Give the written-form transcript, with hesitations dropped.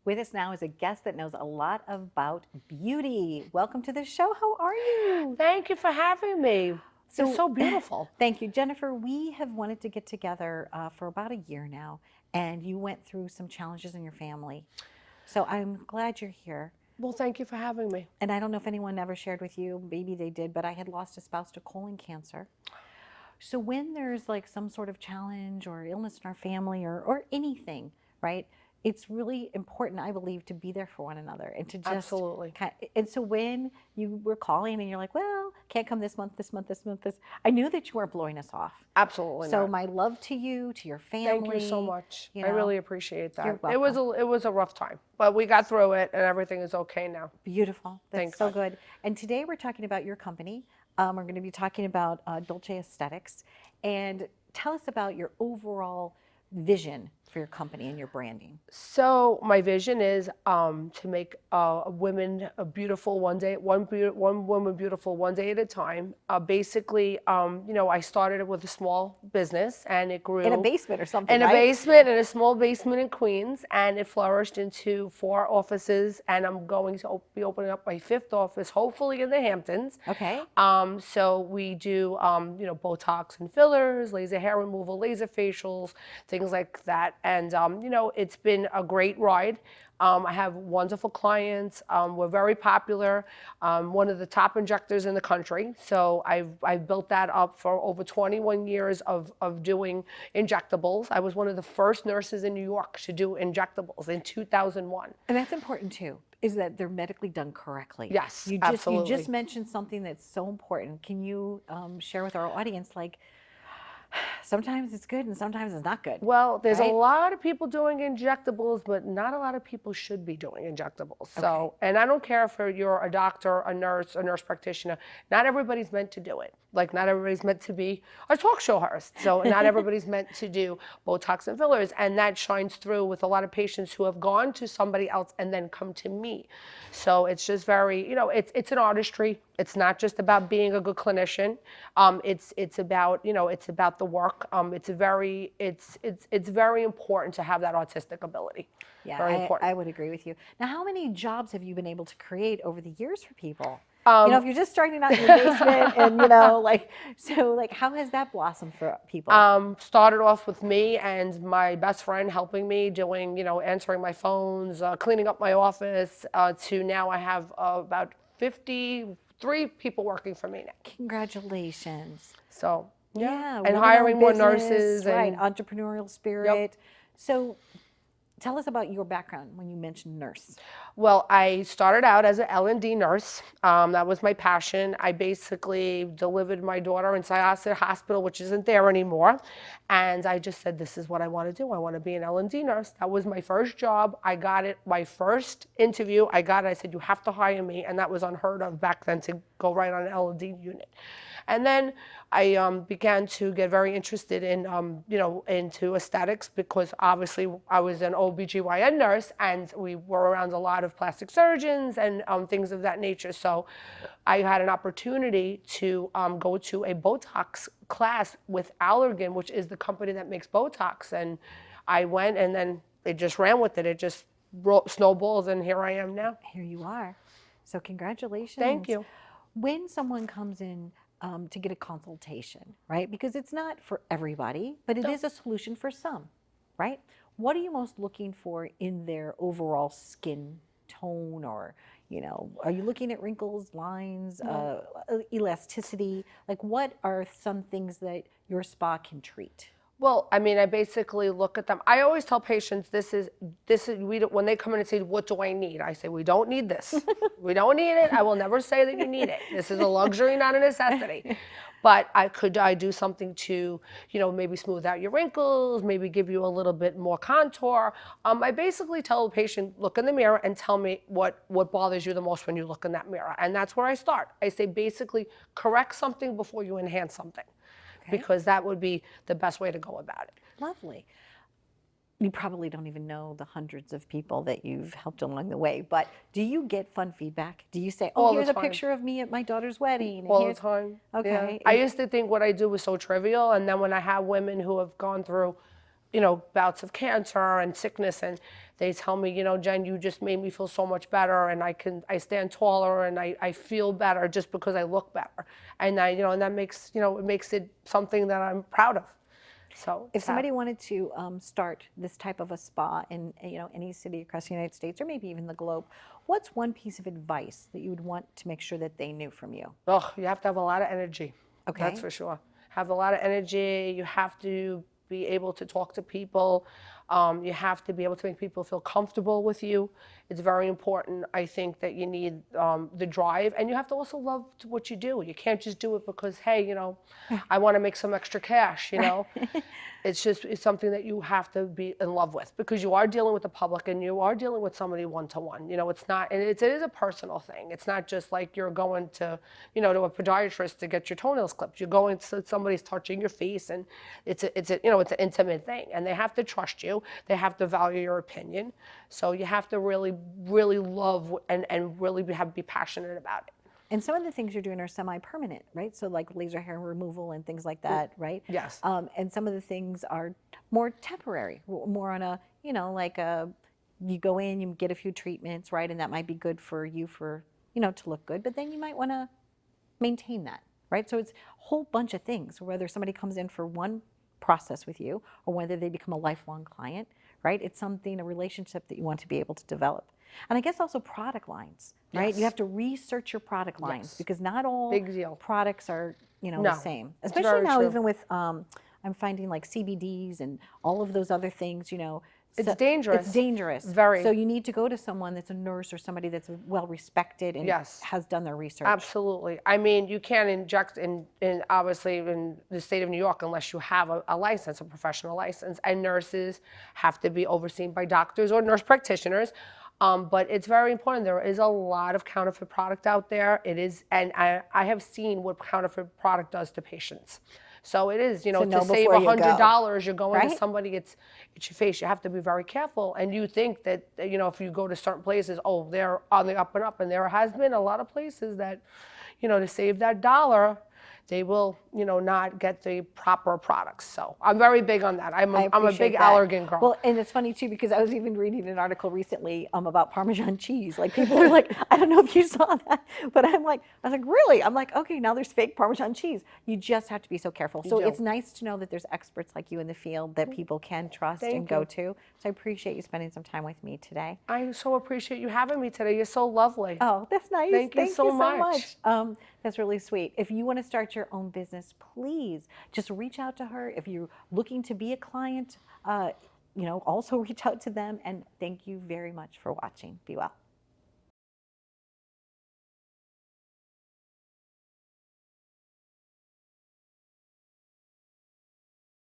With us now is a guest that knows a lot about beauty. Welcome to the show. How are you? Thank you for having me. It's so beautiful. Thank you, Jennifer. We have wanted to get together for about a year now, and you went through some challenges in your family. So I'm glad you're here. Well, thank you for having me. And I don't know if anyone ever shared with you, maybe they did, but I had lost a spouse to colon cancer. So when there's like some sort of challenge or illness in our family or anything, right? It's really important, I believe, to be there for one another and to just Absolutely. And so when you were calling and you're like, well, can't come this month, I knew that you weren't blowing us off. Absolutely So not. my love to you, to your family. Thank you so much. I really appreciate that. You're It was a rough time, but we got through it and everything is okay now. Beautiful. That's Thank so God. good. And today we're talking about your company. We're going to be talking about Dolce Aesthetics. And tell us about your overall vision for your company and your branding. So my vision is to make women a beautiful one woman beautiful one day at a time. Basically, I started with a small business and it grew In a basement or something, in a right? basement, in a small basement in Queens, and it flourished into 4 offices. And I'm going to be opening up my 5th office, hopefully in the Hamptons. Okay. So we do Botox and fillers, laser hair removal, laser facials, things like that. And it's been a great ride. I have wonderful clients. We're very popular. One of the top injectors in the country. So I've built that up for over 21 years of doing injectables. I was one of the first nurses in New York to do injectables in 2001. And that's important too, is that they're medically done correctly. Yes, You absolutely. just mentioned something that's so important. Can you share with our audience, like, sometimes it's good and sometimes it's not good? Well, there's a right? lot of people doing injectables, but not a lot of people should be doing injectables. So, and I don't care if you're a doctor, a nurse practitioner, not everybody's meant to do it. Like not everybody's meant to be a talk show host. So not everybody's meant to do Botox and fillers. And that shines through with a lot of patients who have gone to somebody else and then come to me. So it's just very, it's an artistry. It's not just about being a good clinician. It's about, it's about the work. It's very important to have that artistic ability. Yeah, Very important. I would agree with you. Now, how many jobs have you been able to create over the years for people? If you're just starting out in your basement and, how has that blossomed for people? Started off with me and my best friend helping me doing, answering my phones, cleaning up my office, to now I have about 53 people working for me now. Congratulations. So, Yeah. And hiring more business, nurses. Right, And entrepreneurial spirit. So tell us about your background when you mentioned nurse. Well, I started out as an L&D nurse. That was my passion. I basically delivered my daughter in Syosset Hospital, which isn't there anymore. And I just said, this is what I want to do. I want to be an L&D nurse. That was my first job. I got it. My first interview, I said, you have to hire me. And that was unheard of back then to go right on an L&D unit. And then I began to get very interested in, into aesthetics because obviously I was an OBGYN nurse and we were around a lot of plastic surgeons and things of that nature. So I had an opportunity to go to a Botox class with Allergan, which is the company that makes Botox. And I went and then it just ran with it. It just snowballs and here I am now. Here you are. So congratulations. Thank you. When someone comes in to get a consultation, right? Because it's not for everybody, but it is a solution for some, right? What are you most looking for in their overall skin tone, or, are you looking at wrinkles, lines, elasticity? Like, what are some things that your spa can treat? Well, I basically look at them. I always tell patients when they come in and say, what do I need? I say, we don't need this. We don't need it. I will never say that you need it. This is a luxury, not a necessity. But I do something to, maybe smooth out your wrinkles, maybe give you a little bit more contour. I basically tell the patient, look in the mirror and tell me what bothers you the most when you look in that mirror. And that's where I start. I say, basically, correct something before you enhance something. Okay. Because that would be the best way to go about it. Lovely. You probably don't even know the hundreds of people that you've helped along the way, but do you get fun feedback? Do you say, oh, here's a picture of me at my daughter's wedding? All the time. Okay. Yeah. I used to think what I do was so trivial, and then when I have women who have gone through bouts of cancer and sickness, and they tell me, Jen, you just made me feel so much better, and I stand taller, and I feel better just because I look better, and and that makes, it makes it something that I'm proud of. So if somebody wanted to start this type of a spa in any city across the United States or maybe even the globe, what's one piece of advice that you would want to make sure that they knew from you? Oh, you have to have a lot of energy. Okay. That's for sure. Have a lot of energy. You have to be able to talk to people. You have to be able to make people feel comfortable with you. It's very important. I think that you need the drive, and you have to also love what you do. You can't just do it because, hey, I want to make some extra cash, It's something that you have to be in love with, because you are dealing with the public and you are dealing with somebody one-to-one. It's not, and it is a personal thing. It's not just like you're going to, to a podiatrist to get your toenails clipped. You're going to somebody's touching your face, and it's an intimate thing, and they have to trust you. They have to value your opinion. So you have to really, really love and really be passionate about it. And some of the things you're doing are semi-permanent, right? So like laser hair removal and things like that, right? Yes. And some of the things are more temporary, more on a, you go in, you get a few treatments, right? And that might be good for you to look good, but then you might want to maintain that, right? So it's a whole bunch of things, whether somebody comes in for one process with you or whether they become a lifelong client, right? It's a relationship that you want to be able to develop. And I guess also product lines, right? Yes. You have to research your product lines. Yes. Because not all Big deal. products are, No, the same. it's Especially very now, true. even with, I'm finding like CBDs and all of those other things, It's dangerous. It's dangerous. Very. So you need to go to someone that's a nurse or somebody that's well respected and Yes. has done their research. Absolutely. I mean, you can't inject obviously in the state of New York unless you have a license, a professional license, and nurses have to be overseen by doctors or nurse practitioners. But it's very important. There is a lot of counterfeit product out there. It is, and I have seen what counterfeit product does to patients. So it is, So know to save before you go, $100, you're going to right? somebody, it's your face. You have to be very careful. And you think that, if you go to certain places, oh, they're on the up and up. And there has been a lot of places that, to save that dollar, they will, not get the proper products. So I'm very big on that. I'm a big that. Allergan girl. Well, and it's funny too, because I was even reading an article recently about Parmesan cheese. Like people are like, I don't know if you saw that, but I was like, really? I'm like, okay, now there's fake Parmesan cheese. You just have to be so careful. So do. it's nice to know that there's experts like you in the field that people can trust and go to. So I appreciate you spending some time with me today. I so appreciate you having me today. You're so lovely. Oh, that's nice. Thank you so much. That's really sweet. If you want to start your own business, please just reach out to her. If you're looking to be a client, also reach out to them. And thank you very much for watching. Be well.